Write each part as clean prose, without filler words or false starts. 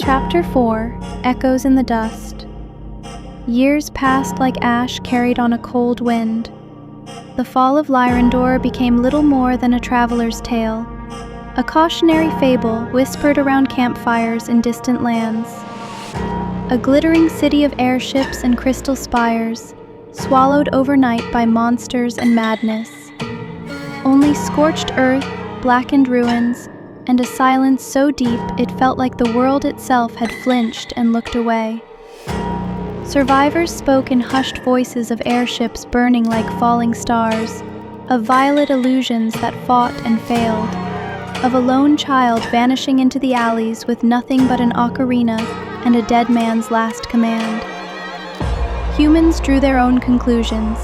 Chapter 4: Echoes in the Dust. Years passed like ash carried on a cold wind. The fall of Lyrandor became little more than a traveler's tale, a cautionary fable whispered around campfires in distant lands. A glittering city of airships and crystal spires, swallowed overnight by monsters and madness. Only scorched earth, blackened ruins, and a silence so deep it felt like the world itself had flinched and looked away. Survivors spoke in hushed voices of airships burning like falling stars, of violet illusions that fought and failed, of a lone child vanishing into the alleys with nothing but an ocarina and a dead man's last command. Humans drew their own conclusions.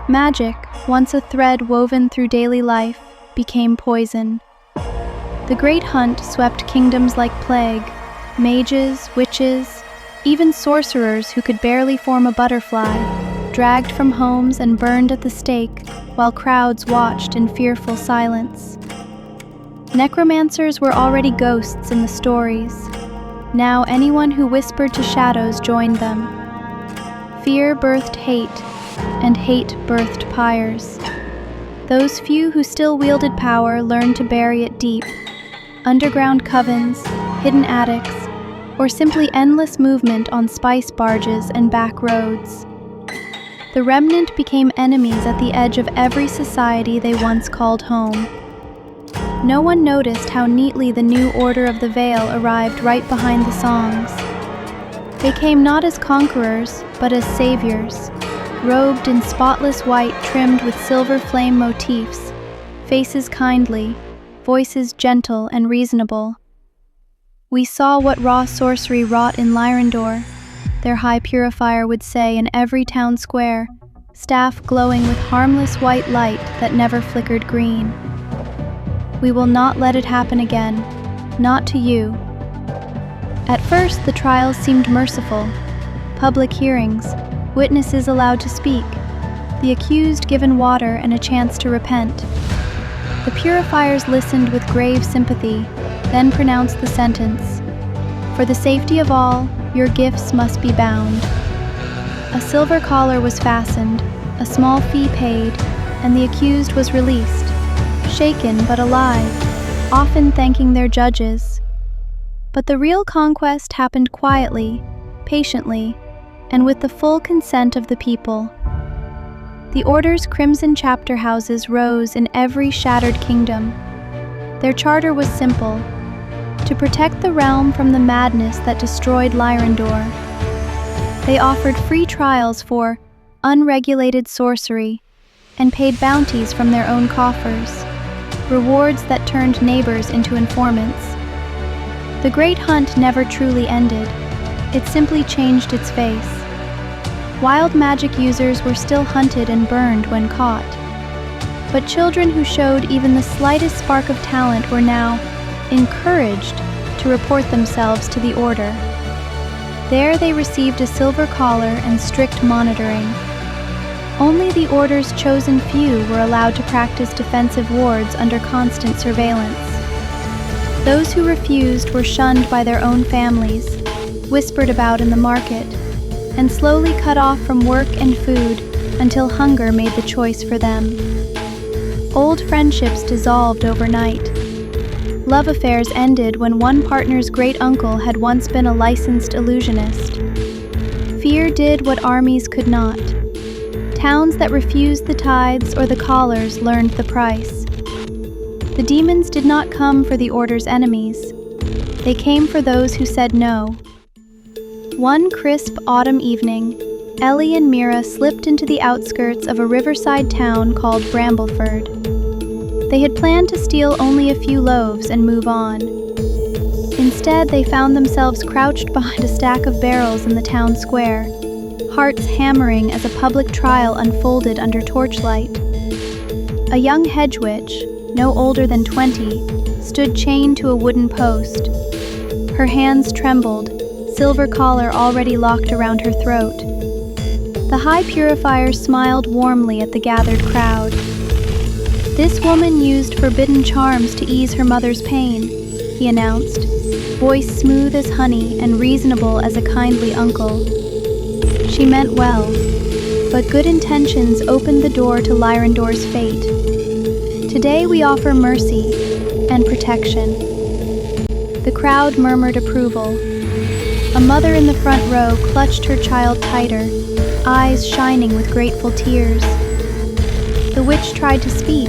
Magic, once a thread woven through daily life, became poison. The Great Hunt swept kingdoms like plague, mages, witches, even sorcerers who could barely form a butterfly, dragged from homes and burned at the stake, while crowds watched in fearful silence. Necromancers were already ghosts in the stories. Now anyone who whispered to shadows joined them. Fear birthed hate, and hate birthed pyres. Those few who still wielded power learned to bury it deep. Underground covens, hidden attics, or simply endless movement on spice barges and back roads. The remnant became enemies at the edge of every society they once called home. No one noticed how neatly the new Order of the Veil arrived right behind the songs. They came not as conquerors, but as saviors, robed in spotless white trimmed with silver flame motifs, faces kindly, voices gentle and reasonable. We saw what raw sorcery wrought in Lyrandor, their high purifier would say in every town square, staff glowing with harmless white light that never flickered green. We will not let it happen again, not to you. At first, the trials seemed merciful. Public hearings, witnesses allowed to speak, the accused given water and a chance to repent. The purifiers listened with grave sympathy, then pronounced the sentence. For the safety of all, your gifts must be bound. A silver collar was fastened, a small fee paid, and the accused was released, shaken but alive, often thanking their judges. But the real conquest happened quietly, patiently, and with the full consent of the people. The Order's crimson chapter houses rose in every shattered kingdom. Their charter was simple: to protect the realm from the madness that destroyed Lyrandor. They offered free trials for unregulated sorcery and paid bounties from their own coffers, rewards that turned neighbors into informants. The Great Hunt never truly ended. It simply changed its face. Wild magic users were still hunted and burned when caught. But children who showed even the slightest spark of talent were now encouraged to report themselves to the Order. There they received a silver collar and strict monitoring. Only the Order's chosen few were allowed to practice defensive wards under constant surveillance. Those who refused were shunned by their own families, whispered about in the market, and slowly cut off from work and food until hunger made the choice for them. Old friendships dissolved overnight. Love affairs ended when one partner's great-uncle had once been a licensed illusionist. Fear did what armies could not. Towns that refused the tithes or the collars learned the price. The demons did not come for the Order's enemies. They came for those who said no. One crisp autumn evening, Ellie and Mira slipped into the outskirts of a riverside town called Brambleford. They had planned to steal only a few loaves and move on. Instead, they found themselves crouched behind a stack of barrels in the town square, hearts hammering as a public trial unfolded under torchlight. A young hedge witch, no older than 20, stood chained to a wooden post. Her hands trembled, silver collar already locked around her throat. The high purifier smiled warmly at the gathered crowd. This woman used forbidden charms to ease her mother's pain, he announced. voice smooth as honey and reasonable as a kindly uncle. She meant well, but good intentions opened the door to Lyrandor's fate. Today we offer mercy and protection. The crowd murmured approval. A mother in the front row clutched her child tighter, eyes shining with grateful tears. The witch tried to speak,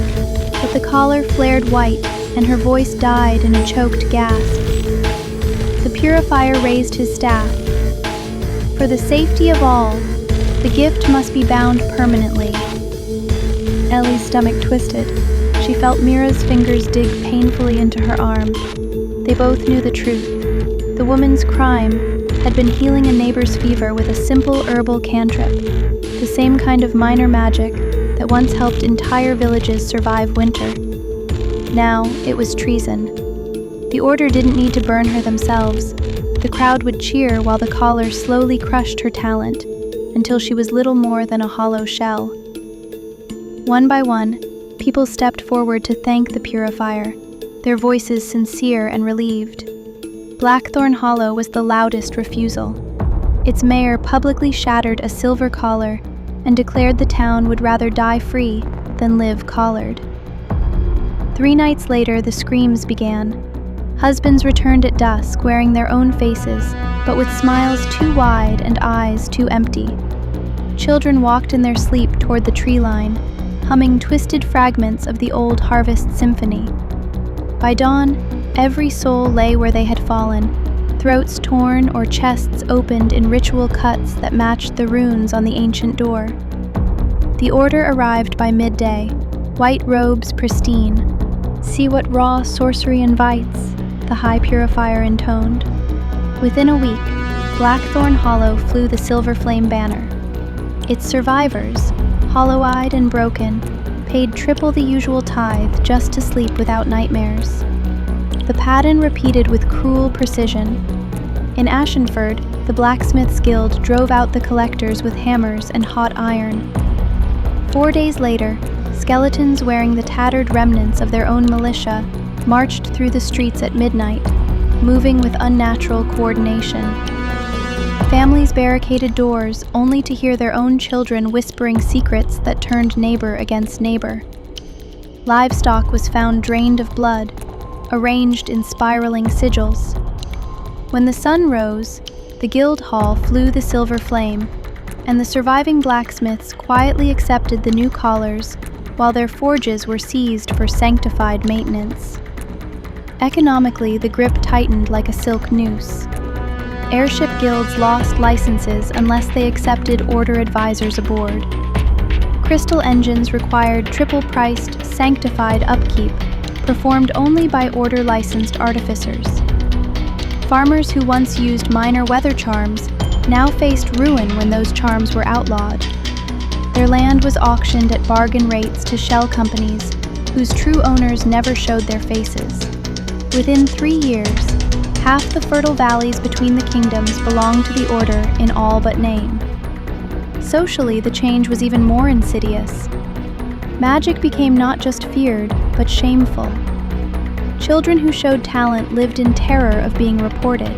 but the collar flared white and her voice died in a choked gasp. The purifier raised his staff. For the safety of all, the gift must be bound permanently. Ellie's stomach twisted. She felt Mira's fingers dig painfully into her arm. They both knew the truth. The woman's crime had been healing a neighbor's fever with a simple herbal cantrip, the same kind of minor magic that once helped entire villages survive winter. Now it was treason. The order didn't need to burn her themselves. The crowd would cheer while the collar slowly crushed her talent until she was little more than a hollow shell. One by one, people stepped forward to thank the purifier, their voices sincere and relieved. Blackthorn Hollow was the loudest refusal. Its mayor publicly shattered a silver collar and declared the town would rather die free than live collared. 3 nights later, the screams began. Husbands returned at dusk, wearing their own faces, but with smiles too wide and eyes too empty. Children walked in their sleep toward the tree line, humming twisted fragments of the old harvest symphony. By dawn, every soul lay where they had fallen, throats torn or chests opened in ritual cuts that matched the runes on the ancient door. The order arrived by midday, white robes pristine. "See what raw sorcery invites," the high purifier intoned. Within a week, Blackthorn Hollow flew the silver flame banner. Its survivors, hollow-eyed and broken, paid triple the usual tithe just to sleep without nightmares. The pattern repeated with cruel precision. In Ashenford, the Blacksmiths' Guild drove out the collectors with hammers and hot iron. 4 days later, skeletons wearing the tattered remnants of their own militia marched through the streets at midnight, moving with unnatural coordination. Families barricaded doors only to hear their own children whispering secrets that turned neighbor against neighbor. Livestock was found drained of blood, arranged in spiraling sigils. When the sun rose, the guild hall flew the silver flame, and the surviving blacksmiths quietly accepted the new collars while their forges were seized for sanctified maintenance. Economically, the grip tightened like a silk noose. Airship guilds lost licenses unless they accepted order advisors aboard. Crystal engines required triple-priced, sanctified upkeep, performed only by order-licensed artificers. Farmers who once used minor weather charms now faced ruin when those charms were outlawed. Their land was auctioned at bargain rates to shell companies whose true owners never showed their faces. Within 3 years, half the fertile valleys between the kingdoms belonged to the order in all but name. Socially, the change was even more insidious. Magic became not just feared, but shameful. Children who showed talent lived in terror of being reported.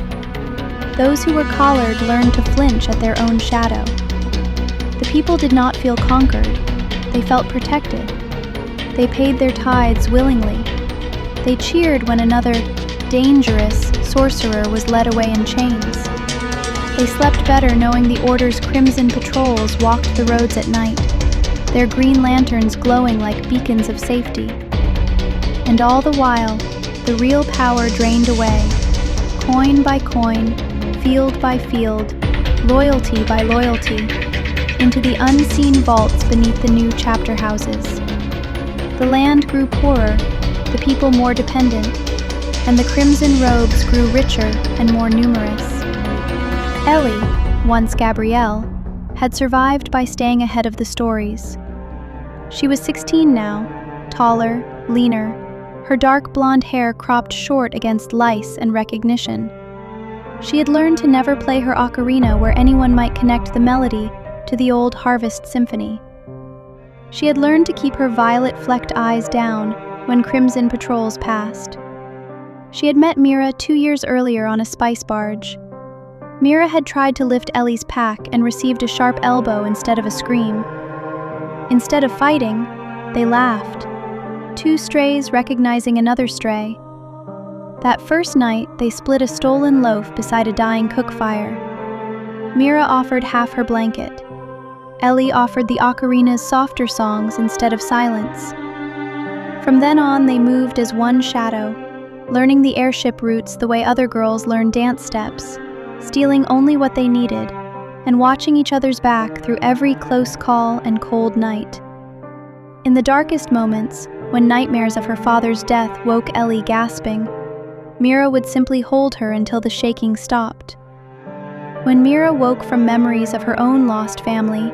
Those who were collared learned to flinch at their own shadow. The people did not feel conquered. They felt protected. They paid their tithes willingly. They cheered when another dangerous sorcerer was led away in chains. They slept better knowing the Order's crimson patrols walked the roads at night, their green lanterns glowing like beacons of safety. And all the while, the real power drained away, coin by coin, field by field, loyalty by loyalty, into the unseen vaults beneath the new chapter houses. The land grew poorer, the people more dependent, and the crimson robes grew richer and more numerous. Ellie, once Gabrielle, had survived by staying ahead of the stories. She was 16 now, taller, leaner, her dark blonde hair cropped short against lice and recognition. She had learned to never play her ocarina where anyone might connect the melody to the old harvest symphony. She had learned to keep her violet-flecked eyes down when crimson patrols passed. She had met Mira 2 years earlier on a spice barge. Mira had tried to lift Ellie's pack and received a sharp elbow instead of a scream. Instead of fighting, they laughed, 2 strays recognizing another stray. That first night, they split a stolen loaf beside a dying cook fire. Mira offered half her blanket. Ellie offered the ocarina's softer songs instead of silence. From then on, they moved as one shadow, learning the airship routes the way other girls learned dance steps, stealing only what they needed, and watching each other's back through every close call and cold night. In the darkest moments, when nightmares of her father's death woke Ellie gasping, Mira would simply hold her until the shaking stopped. When Mira woke from memories of her own lost family,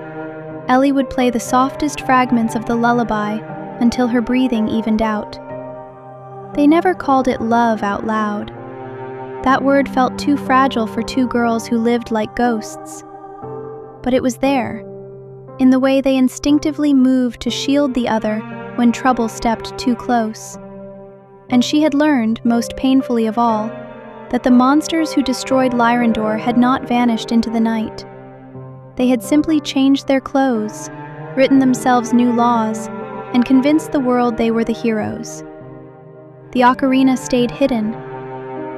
Ellie would play the softest fragments of the lullaby until her breathing evened out. They never called it love out loud. That word felt too fragile for 2 girls who lived like ghosts. But it was there, in the way they instinctively moved to shield the other when trouble stepped too close. And she had learned, most painfully of all, that the monsters who destroyed Lyrandor had not vanished into the night. They had simply changed their clothes, written themselves new laws, and convinced the world they were the heroes. The ocarina stayed hidden.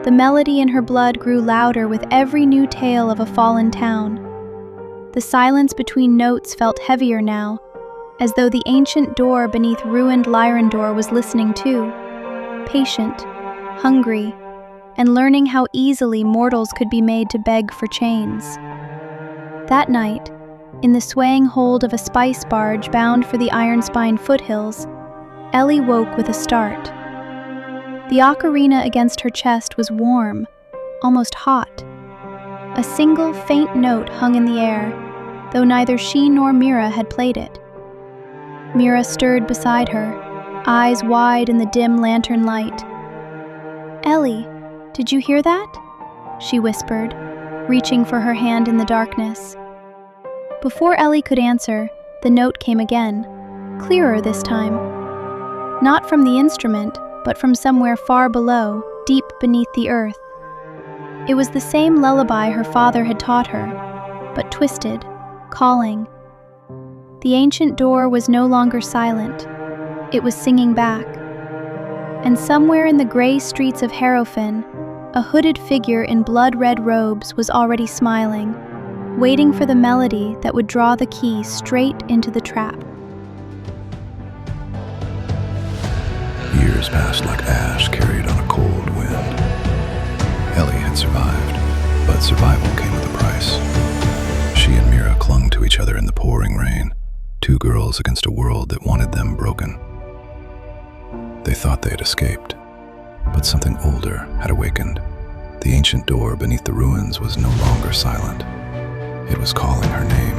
The melody in her blood grew louder with every new tale of a fallen town. The silence between notes felt heavier now, as though the ancient door beneath ruined Lyrandor was listening too, patient, hungry, and learning how easily mortals could be made to beg for chains. That night, in the swaying hold of a spice barge bound for the Ironspine foothills, Ellie woke with a start. The ocarina against her chest was warm, almost hot. A single faint note hung in the air, though neither she nor Mira had played it. Mira stirred beside her, eyes wide in the dim lantern light. "Ellie, did you hear that?" she whispered, reaching for her hand in the darkness. Before Ellie could answer, the note came again, clearer this time. Not from the instrument, but from somewhere far below, deep beneath the earth. It was the same lullaby her father had taught her, but twisted, calling. The ancient door was no longer silent. It was singing back. And somewhere in the gray streets of Harrowfin, a hooded figure in blood-red robes was already smiling, waiting for the melody that would draw the key straight into the trap. Years passed like ash carried on a cold wind. Ellie had survived, but survival came with a price. She and Mira clung to each other in the pouring rain, 2 girls against a world that wanted them broken. They thought they had escaped, but something older had awakened. The ancient door beneath the ruins was no longer silent. It was calling her name.